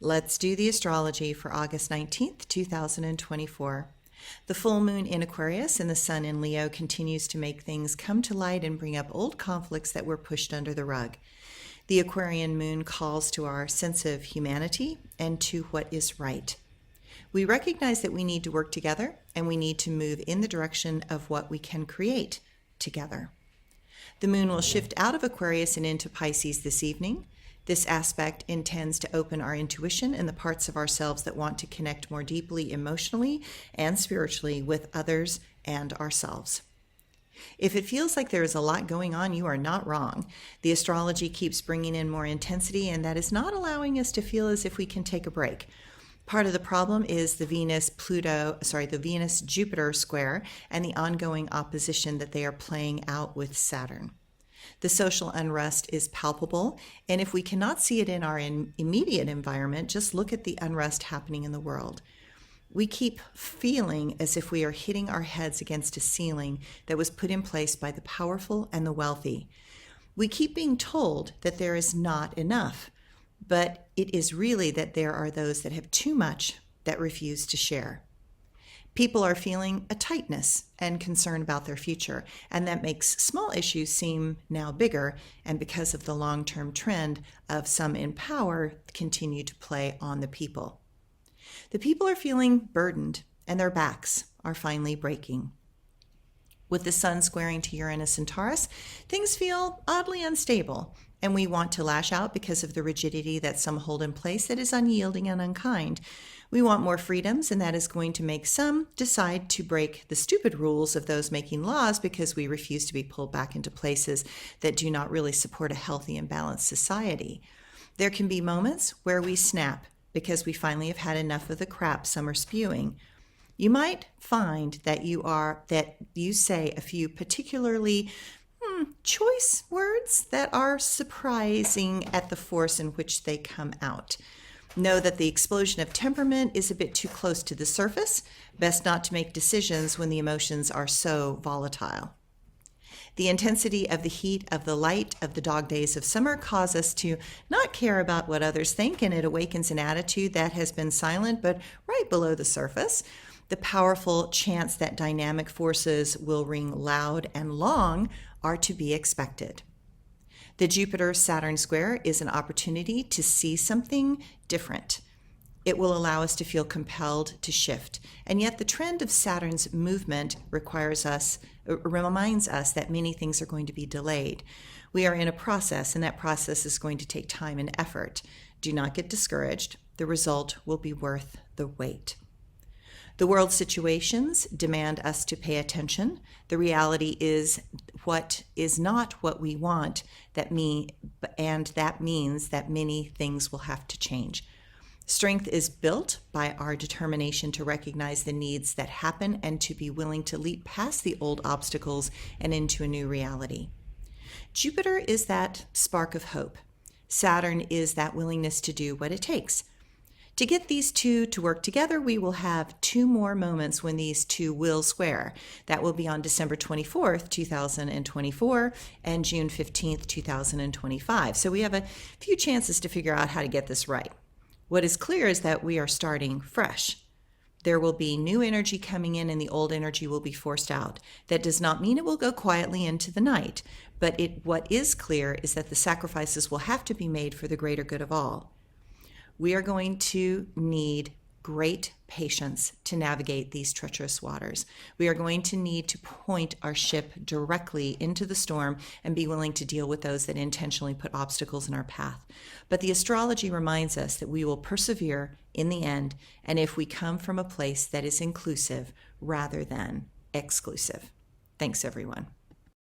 Let's do the astrology for August 19th, 2024. The full moon in Aquarius and the sun in Leo continues to make things come to light and bring up old conflicts that were pushed under the rug. The Aquarian moon calls to our sense of humanity and to what is right. We recognize that we need to work together and we need to move in the direction of what we can create together. The moon will shift out of Aquarius and into Pisces this evening. This aspect intends to open our intuition and the parts of ourselves that want to connect more deeply emotionally and spiritually with others and ourselves. If it feels like there is a lot going on, you are not wrong. The astrology keeps bringing in more intensity, and that is not allowing us to feel as if we can take a break. Part of the problem is the Venus-Jupiter square and the ongoing opposition that they are playing out with Saturn. The social unrest is palpable, and if we cannot see it in our immediate environment, just look at the unrest happening in the world. We keep feeling as if we are hitting our heads against a ceiling that was put in place by the powerful and the wealthy. We keep being told that there is not enough, but it is really that there are those that have too much that refuse to share. People are feeling a tightness and concern about their future, and that makes small issues seem now bigger, and because of the long-term trend of some in power continue to play on the people. The people are feeling burdened, and their backs are finally breaking. With the sun squaring to Uranus and Taurus, things feel oddly unstable, and we want to lash out because of the rigidity that some hold in place that is unyielding and unkind. We want more freedoms, and that is going to make some decide to break the stupid rules of those making laws because we refuse to be pulled back into places that do not really support a healthy and balanced society. There can be moments where we snap because we finally have had enough of the crap some are spewing. You might find that you say a few particularly choice words that are surprising at the force in which they come out. Know that the explosion of temperament is a bit too close to the surface. Best not to make decisions when the emotions are so volatile. The intensity of the heat of the light of the dog days of summer cause us to not care about what others think, and it awakens an attitude that has been silent but right below the surface. The powerful chance that dynamic forces will ring loud and long are to be expected. The Jupiter-Saturn square is an opportunity to see something different. It will allow us to feel compelled to shift, and yet the trend of Saturn's movement reminds us that many things are going to be delayed. We are in a process, and that process is going to take time and effort. Do not get discouraged. The result will be worth the wait. The world situations demand us to pay attention. The reality is what is not what we want, and that means that many things will have to change. Strength is built by our determination to recognize the needs that happen and to be willing to leap past the old obstacles and into a new reality. Jupiter is that spark of hope. Saturn is that willingness to do what it takes. To get these two to work together, we will have two more moments when these two will square. That will be on December 24th, 2024 and June 15th, 2025. So we have a few chances to figure out how to get this right. What is clear is that we are starting fresh. There will be new energy coming in and the old energy will be forced out. That does not mean it will go quietly into the night, but what is clear is that the sacrifices will have to be made for the greater good of all. We are going to need great patience to navigate these treacherous waters. We are going to need to point our ship directly into the storm and be willing to deal with those that intentionally put obstacles in our path. But the astrology reminds us that we will persevere in the end, and if we come from a place that is inclusive rather than exclusive. Thanks, everyone.